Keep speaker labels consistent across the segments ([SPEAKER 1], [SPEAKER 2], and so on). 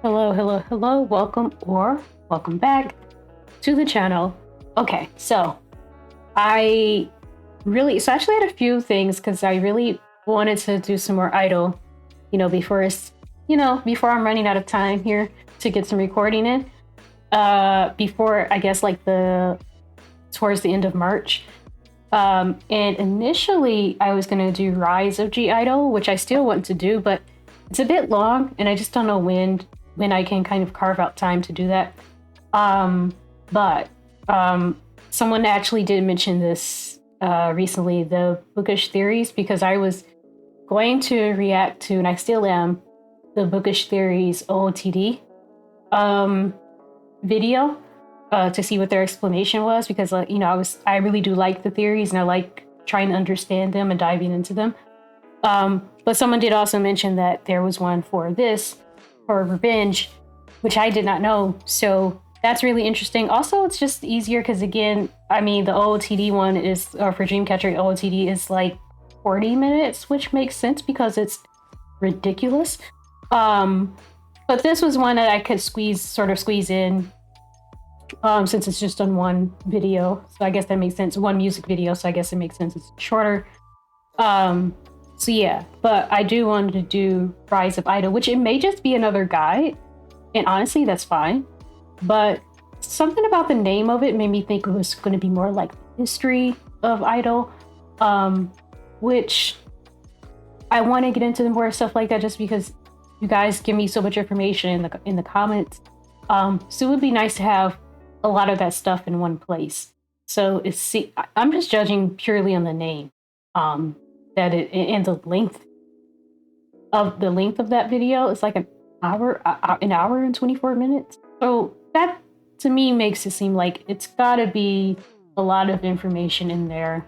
[SPEAKER 1] Hello, hello, hello. Welcome or welcome back to the channel. Okay, so I actually had a few things because I really wanted to do some more idol, before before I'm running out of time here to get some recording in. Before I guess like the towards the end of March. And initially I was gonna do Rise of G Idol, which I still want to do, but it's a bit long and I just don't know when I can kind of carve out time to do that. But someone actually did mention this recently, the Bookish theories, because I was going to react to, and I still am, the Bookish theories OOTD video to see what their explanation was, because I really do like the theories and I like trying to understand them and diving into them. But someone did also mention that there was one for this, for Revenge, which I did not know. So that's really interesting. Also, it's just easier because, again, I mean, the OOTD one is, or for Dreamcatcher, OOTD is like 40 minutes, which makes sense because it's ridiculous. But this was one that I could sort of squeeze in, since it's just on one video. So I guess that makes sense. One music video, so I guess it makes sense. It's shorter. So yeah, but I do want to do Rise of Idol, which it may just be another guide, and honestly, that's fine. But something about the name of it made me think it was going to be more like history of Idol, which I want to get into more stuff like that, just because you guys give me so much information in the comments. So it would be nice to have a lot of that stuff in one place. So I'm just judging purely on the name. That it and the length of that video is like an hour and 24 minutes. So that to me makes it seem like it's gotta be a lot of information in there.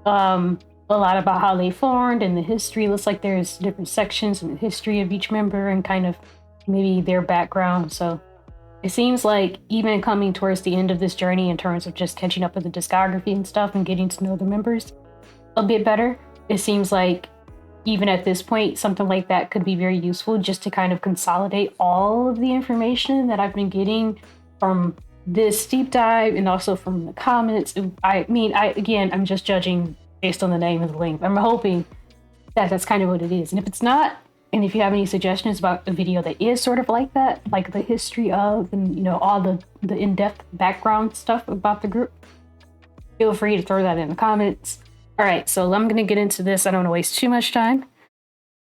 [SPEAKER 1] A lot about how they formed and the history. Looks like there's different sections in the history of each member and kind of maybe their background. So it seems like even coming towards the end of this journey in terms of just catching up with the discography and stuff and getting to know the members a bit better, it seems like even at this point, something like that could be very useful, just to kind of consolidate all of the information that I've been getting from this deep dive and also from the comments. I'm just judging based on the name and the length. I'm hoping that that's kind of what it is. And if it's not, and if you have any suggestions about a video that is sort of like that, like the history of and all the in-depth background stuff about the group, feel free to throw that in the comments. All right, so I'm gonna get into this. I don't want to waste too much time.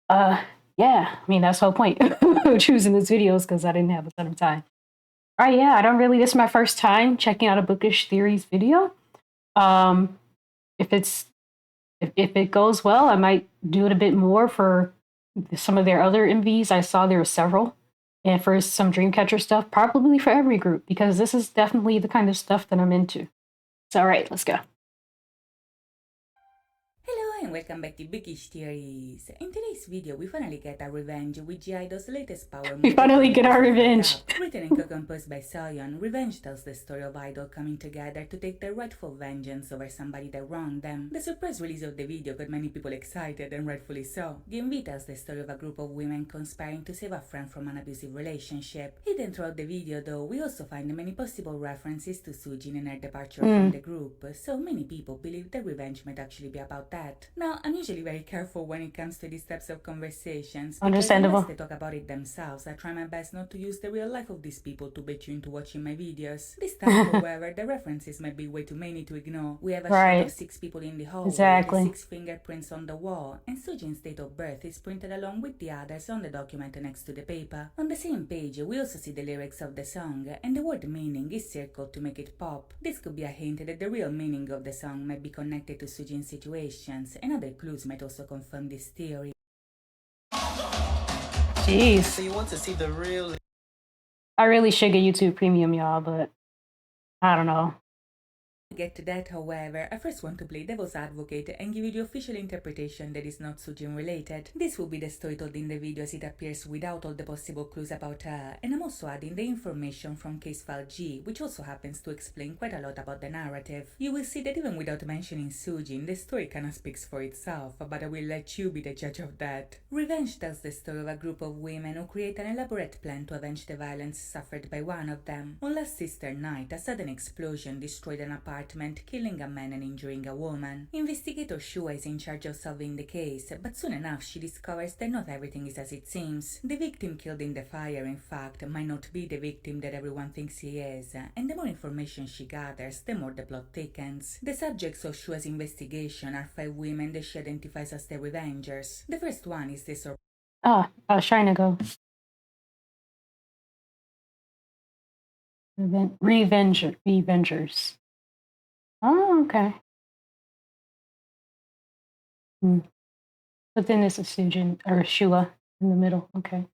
[SPEAKER 1] Yeah, I mean that's the whole point of choosing these videos, because I didn't have a ton of time. All right, yeah, I don't really. This is my first time checking out a Bookish Theories video. If it goes well, I might do it a bit more for some of their other MVs. I saw there were several, and for some Dreamcatcher stuff, probably for every group, because this is definitely the kind of stuff that I'm into. So, all right, let's go.
[SPEAKER 2] Hello and welcome back to Bookish Theories. In today's video, we finally get our revenge with G-Idol's latest power movie.
[SPEAKER 1] We finally get our revenge.
[SPEAKER 2] Written and co-composed by Soyeon, Revenge tells the story of Idol coming together to take their rightful vengeance over somebody that wronged them. The surprise release of the video got many people excited, and rightfully so. The MV tells the story of a group of women conspiring to save a friend from an abusive relationship. Hidden throughout the video, though, we also find many possible references to Sujin and her departure from the group, so many people believe the revenge might actually be about that. Now, I'm usually very careful when it comes to these types of conversations.
[SPEAKER 1] Understandable.
[SPEAKER 2] Unless they talk about it themselves, I try my best not to use the real life of these people to bait you into watching my videos. This time, however, the references might be way too many to ignore. We have a shot of 6 people in the hallway,
[SPEAKER 1] exactly,
[SPEAKER 2] with 6 fingerprints on the wall, and Sujin's date of birth is printed along with the others on the document next to the paper. On the same page, we also see the lyrics of the song, and the word meaning is circled to make it pop. This could be a hint that the real meaning of the song might be connected to Sujin's situations, and other clues might also confirm this theory.
[SPEAKER 1] Jeez.
[SPEAKER 3] So you want to see the real...
[SPEAKER 1] I really should get YouTube Premium, y'all, but I don't know.
[SPEAKER 2] Get to that, however, I first want to play devil's advocate and give you the official interpretation that is not Sujin related. This will be the story told in the video as it appears without all the possible clues about her, and I'm also adding the information from case file G, which also happens to explain quite a lot about the narrative. You will see that even without mentioning Sujin, the story kinda speaks for itself, but I will let you be the judge of that. Revenge tells the story of a group of women who create an elaborate plan to avenge the violence suffered by one of them. On last sister night, a sudden explosion destroyed an apartment, killing a man and injuring a woman. Investigator Shua is in charge of solving the case, but soon enough she discovers that not everything is as it seems. The victim killed in the fire, in fact, might not be the victim that everyone thinks he is, and the more information she gathers, the more the plot thickens. The subjects of Shua's investigation are 5 women that she identifies as the Revengers. The first one is the
[SPEAKER 1] I was trying to go. Revengers. Oh, okay. But then this is Sujin or Shua in the middle. Okay.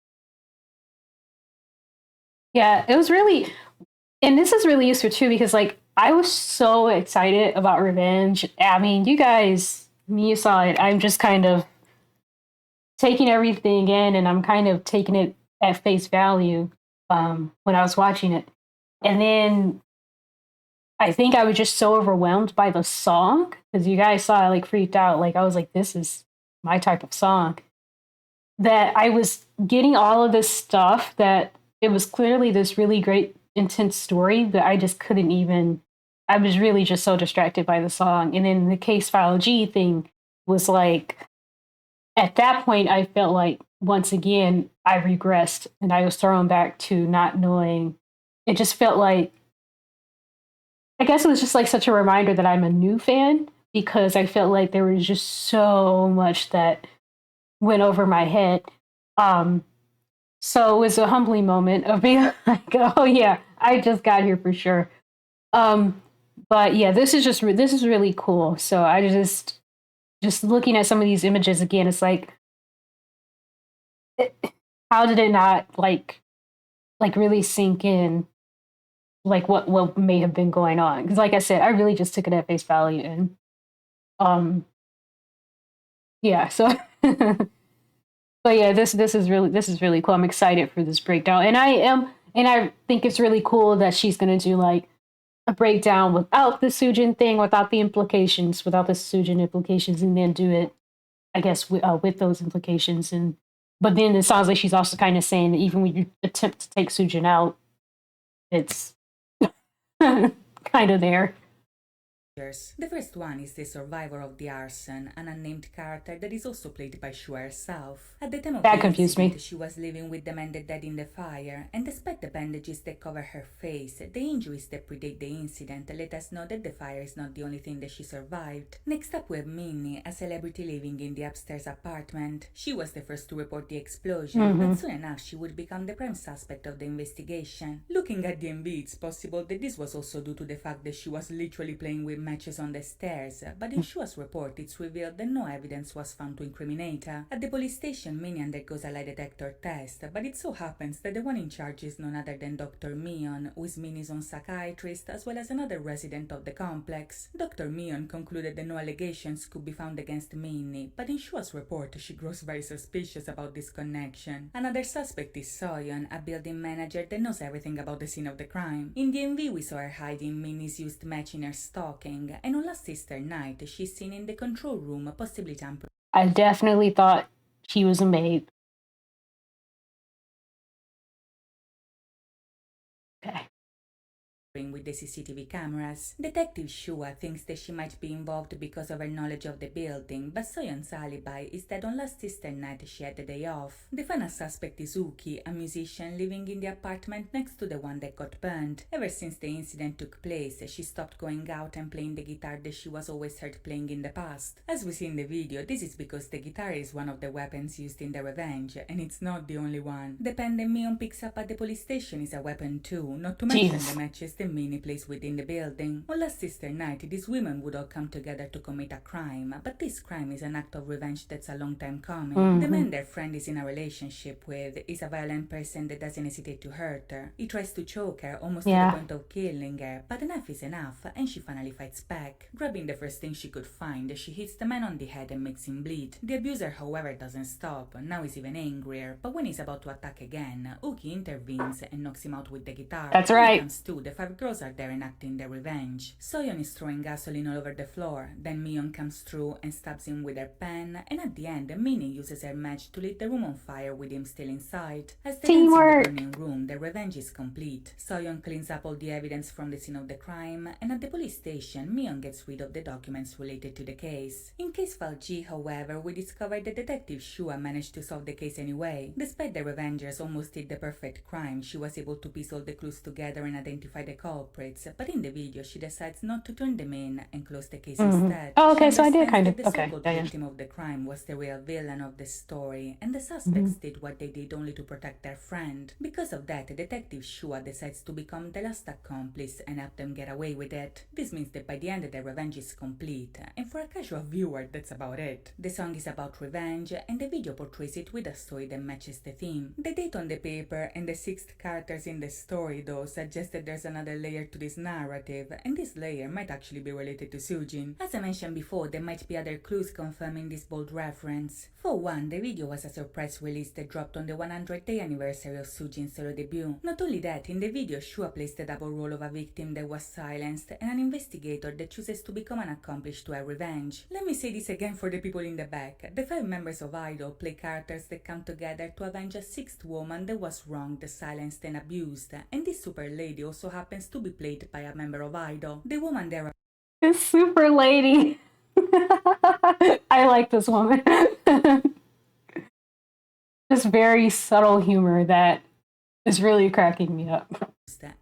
[SPEAKER 1] Yeah, it was really, and this is really useful too because like I was so excited about Revenge. I mean, you saw it. I'm just kind of taking everything in, and I'm kind of taking it at face value when I was watching it, and then I think I was just so overwhelmed by the song because you guys saw I like freaked out. Like I was like, this is my type of song. That I was getting all of this stuff that it was clearly this really great, intense story that I just couldn't even. I was really just so distracted by the song. And then the case file G thing was like, at that point, I felt like once again, I regressed and I was thrown back to not knowing. It just felt like, I guess it was just like such a reminder that I'm a new fan because I felt like there was just so much that went over my head. So it was a humbling moment of being like, oh yeah, I just got here for sure. But yeah, this is really cool. So I just looking at some of these images again, it's like, how did it not like really sink in? Like what may have been going on? Because like I said, I really just took it at face value, and yeah. So, but yeah, this is really cool. I'm excited for this breakdown, and I think it's really cool that she's gonna do like a breakdown without the Sujin thing, without the Sujin implications, and then do it, I guess, with those implications. And but then it sounds like she's also kind of saying that even when you attempt to take Sujin out, it's kind of there.
[SPEAKER 2] The first one is the survivor of the arson, an unnamed character that is also played by Shua herself. At the time of the incident, she was living with the man that died in the fire, and despite the bandages that cover her face, the injuries that predate the incident let us know that the fire is not the only thing that she survived. Next up we have Minnie, a celebrity living in the upstairs apartment. She was the first to report the explosion, but soon enough she would become the prime suspect of the investigation. Looking at the MV, it's possible that this was also due to the fact that she was literally playing with matches on the stairs, but in Shua's report it's revealed that no evidence was found to incriminate her. At the police station, Minnie undergoes a lie detector test, but it so happens that the one in charge is none other than Dr. Mion, who is Minnie's own psychiatrist, as well as another resident of the complex. Dr. Mion concluded that no allegations could be found against Minnie, but in Shua's report she grows very suspicious about this connection. Another suspect is Soyeon, a building manager that knows everything about the scene of the crime. In the MV we saw her hiding Minnie's used match in her stocking, and on last sister night she's seen in the control room, possibly tampering.
[SPEAKER 1] I definitely thought she was a maid. Okay.
[SPEAKER 2] With the CCTV cameras. Detective Shua thinks that she might be involved because of her knowledge of the building, but Soyeon's alibi is that on last sister night she had the day off. The final suspect is Uki, a musician living in the apartment next to the one that got burned. Ever since the incident took place, she stopped going out and playing the guitar that she was always heard playing in the past. As we see in the video, this is because the guitar is one of the weapons used in the revenge, and it's not the only one. The pen that Mion picks up at the police station is a weapon too, not to mention the matches the mini place within the building. On last sister night, these women would all come together to commit a crime, but this crime is an act of revenge that's a long time coming. The man their friend is in a relationship with is a violent person that doesn't hesitate to hurt her. He tries to choke her almost to the point of killing her, but enough is enough, and she finally fights back. Grabbing the first thing she could find, she hits the man on the head and makes him bleed. The abuser, however, doesn't stop. Now he's even angrier, but when he's about to attack again, Uki intervenes and knocks him out with the guitar.
[SPEAKER 1] That's right.
[SPEAKER 2] Comes to, the 5 girls are there enacting their revenge. Soyeon is throwing gasoline all over the floor, then Miyeon comes through and stabs him with her pen, and at the end, Minnie uses her match to light the room on fire with him still inside. As they dance in the burning room, their revenge is complete. Soyeon cleans up all the evidence from the scene of the crime, and at the police station, Miyeon gets rid of the documents related to the case. In case file G, however, we discover that Detective Shua managed to solve the case anyway. Despite the Revengers almost did the perfect crime, she was able to piece all the clues together and identify the culprits, but in the video she decides not to turn them in and close the case instead.
[SPEAKER 1] Oh, okay, so I did kind of,
[SPEAKER 2] the so-called victim of the crime was the real villain of the story, and the suspects did what they did only to protect their friend. Because of that, Detective Shua decides to become the last accomplice and help them get away with it. This means that by the end their revenge is complete, and for a casual viewer that's about it. The song is about revenge, and the video portrays it with a story that matches the theme. The date on the paper and the 6 characters in the story though suggest that there's another layer to this narrative, and this layer might actually be related to Sujin. As I mentioned before, there might be other clues confirming this bold reference. For one, the video was a surprise release that dropped on the 100th day anniversary of Sujin's solo debut. Not only that, in the video Shua plays the double role of a victim that was silenced and an investigator that chooses to become an accomplice to her revenge. Let me say this again for the people in the back. The 5 members of Idol play characters that come together to avenge a 6th woman that was wronged, silenced and abused, and this super lady also happens to be played by a member of Idol. The woman there...
[SPEAKER 1] This super lady. I like this woman. This very subtle humor that is really cracking me up.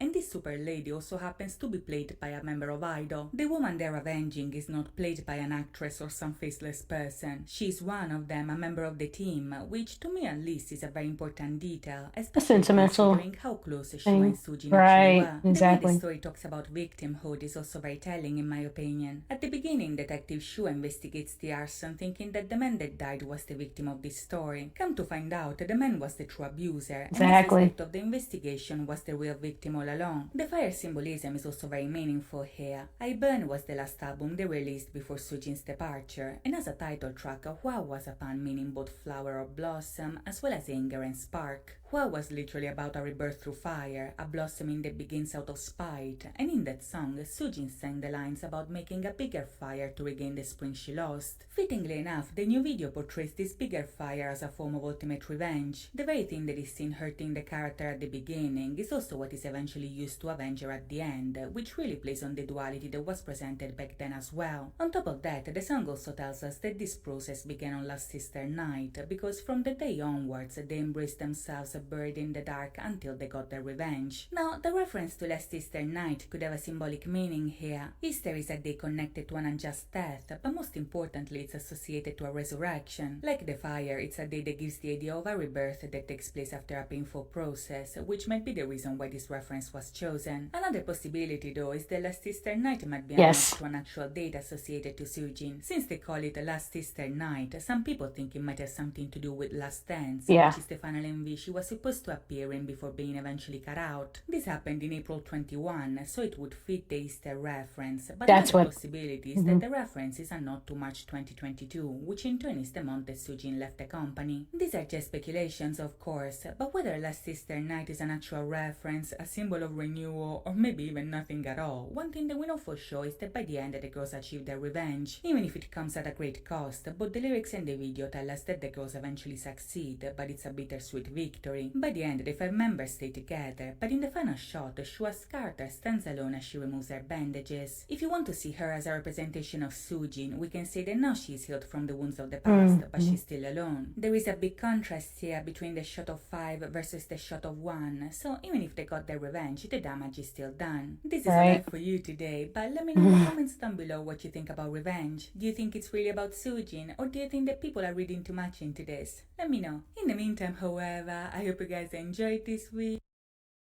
[SPEAKER 2] And this super lady also happens to be played by a member of Idol. The woman they're avenging is not played by an actress or some faceless person. She's one of them, a member of the team, which to me at least is a very important detail, especially considering how close Shua and Sujin actually were.
[SPEAKER 1] Exactly.
[SPEAKER 2] The way the story talks about victimhood is also very telling in my opinion. At the beginning, Detective Shua investigates the arson thinking that the man that died was the victim of this story. Come to find out, the man was the true abuser, and the suspect of the investigation was the real victim all along. The fire symbolism is also very meaningful here. I Burn was the last album they released before Sujin's departure, and as a title track, Hua was a pun meaning both flower or blossom, as well as anger and spark. Hua was literally about a rebirth through fire, a blossoming that begins out of spite, and in that song, Sujin sang the lines about making a bigger fire to regain the spring she lost. Fittingly enough, the new video portrays this bigger fire as a form of ultimate revenge. The very thing that is seen hurting the character at the beginning is also what is eventually used to avenge her at the end, which really plays on the duality that was presented back then as well. On top of that, the song also tells us that this process began on last sister night, because from the day onwards they embraced themselves buried in the dark until they got their revenge. Now, the reference to last Easter night could have a symbolic meaning here. Easter is a day connected to an unjust death, but most importantly it's associated to a resurrection. Like the fire, it's a day that gives the idea of a rebirth that takes place after a painful process, which might be the reason why this reference was chosen. Another possibility though is that last Easter night might be announced to an actual date associated to Sujin. Since they call it last Easter night, some people think it might have something to do with Last Dance, which is the final MV she was supposed to appear in before being eventually cut out. This happened in April 21, so it would fit the Easter reference, but another possibility is that the reference is a nod to March 2022, which in turn is the month that Sujin left the company. These are just speculations of course, but whether last Easter night is an actual reference, a symbol of renewal, or maybe even nothing at all, one thing that we know for sure is that by the end the girls achieved their revenge, even if it comes at a great cost. Both the lyrics and the video tell us that the girls eventually succeed, but it's a bittersweet victory. By the end, the 5 members stay together, but in the final shot, Shua's character stands alone as she removes her bandages. If you want to see her as a representation of Sujin, we can say that now she is healed from the wounds of the past, but she's still alone. There is a big contrast here between the shot of 5 versus the shot of 1, so even if they got their revenge, the damage is still done. This is all for you today, but let me know in the comments down below what you think about revenge. Do you think it's really about Sujin, or do you think that people are reading too much into this? Let me know. In the meantime, however, I hope you guys enjoyed this week.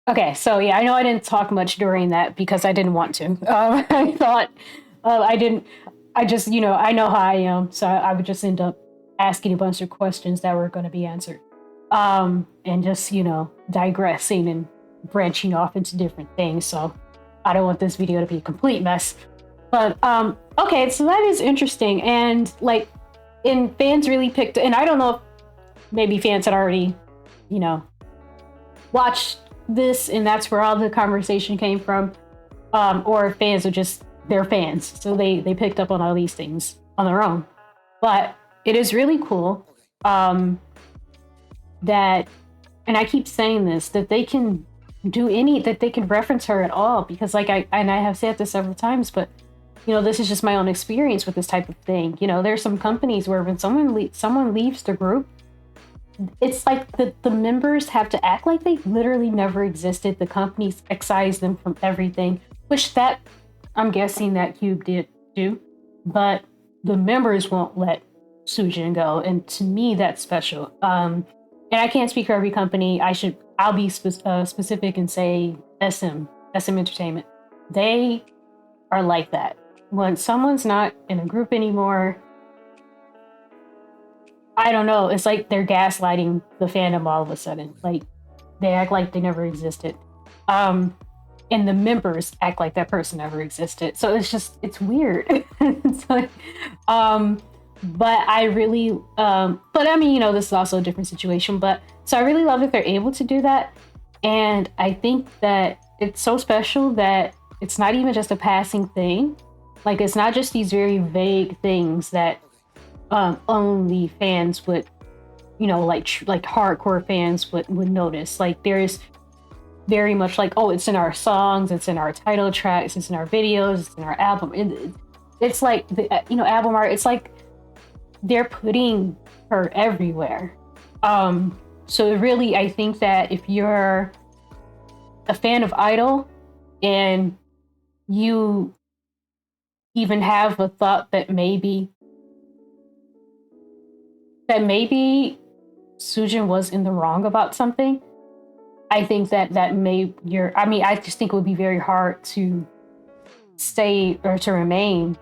[SPEAKER 1] Okay, so yeah, I know I didn't talk much during that because I didn't want to. I thought I didn't. I just, I know how I am, so I would just end up asking a bunch of questions that were going to be answered, and just digressing and branching off into different things. So I don't want this video to be a complete mess. But okay, so that is interesting, and like, and fans really picked, and I don't know if maybe fans had already, you know, watched this, and that's where all the conversation came from, or fans are just they're fans, so they picked up on all these things on their own. But it is really cool that, and I keep saying this, that they can that they can reference her at all, because like I have said this several times, but this is just my own experience with this type of thing. There's some companies where when someone leaves the group, it's like the members have to act like they literally never existed. The companies excise them from everything, which that I'm guessing that Cube did do, but the members won't let Sujin go, and to me that's special. And I can't speak for every company. I'll be specific and say SM Entertainment. They are like that. When someone's not in a group anymore, I don't know. It's like they're gaslighting the fandom all of a sudden. Like they act like they never existed. And the members act like that person never existed. So it's weird. It's like, but I really, but I mean, this is also a different situation. But so I really love that they're able to do that. And I think that it's so special that it's not even just a passing thing. Like it's not just these very vague things that only fans would, like hardcore fans would notice. Like there's very much like, oh, it's in our songs, it's in our title tracks, it's in our videos, it's in our album. It's like the album art. It's like they're putting her everywhere. So really, I think that if you're a fan of Idol and you even have a thought that maybe Sujin was in the wrong about something, I think that I just think it would be very hard to stay or to remain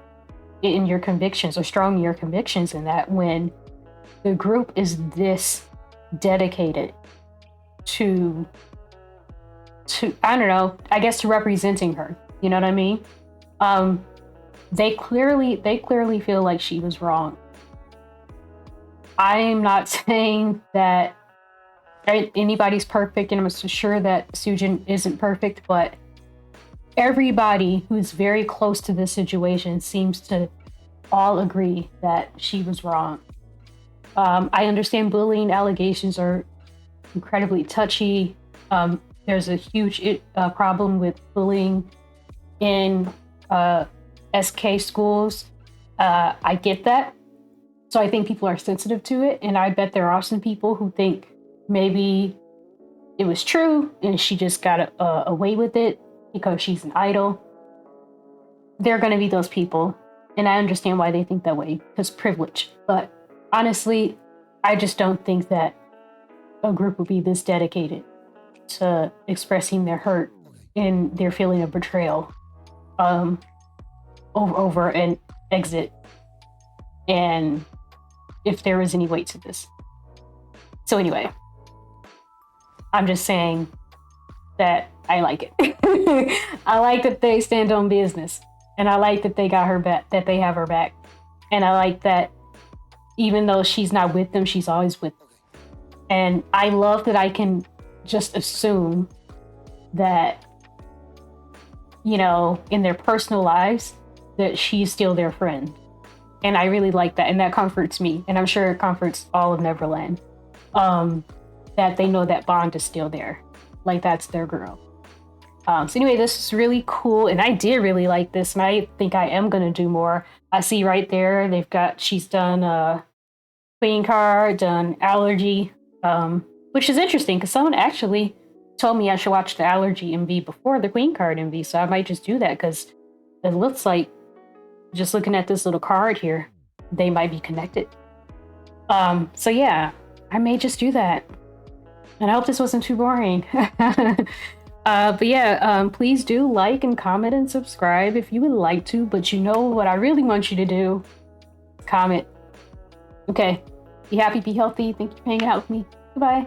[SPEAKER 1] in your convictions or strong in your convictions in that when the group is this dedicated to I don't know, I guess to representing her. You know what I mean? They clearly feel like she was wrong. I'm not saying that anybody's perfect, and I'm sure that Sujin isn't perfect, but everybody who's very close to this situation seems to all agree that she was wrong. I understand bullying allegations are incredibly touchy. There's a huge problem with bullying in SK schools. I get that. So I think people are sensitive to it. And I bet there are some people who think maybe it was true and she just got away with it because she's an idol. There are going to be those people. And I understand why they think that way, because privilege. But honestly, I just don't think that a group would be this dedicated to expressing their hurt and their feeling of betrayal over an exit, and if there is any weight to this. So anyway, I'm just saying that I like it. I like that they stand on business, and I like that they got her back, that they have her back, and I like that even though she's not with them, she's always with them. And I love that I can just assume that, in their personal lives, that she's still their friend. And I really like that. And that comforts me. And I'm sure it comforts all of Neverland. That they know that bond is still there. Like that's their girl. So anyway, this is really cool. And I did really like this. And I think I am going to do more. I see right there, she's done Queen Card, done Allergy, which is interesting because someone actually told me I should watch the Allergy MV before the Queen Card MV. So I might just do that because it looks like, just looking at this little card here, they might be connected. So yeah, I may just do that. And I hope this wasn't too boring. But yeah, please do like and comment and subscribe if you would like to. But you know what I really want you to do? Comment. Okay. Be happy, be healthy. Thank you for hanging out with me. Goodbye.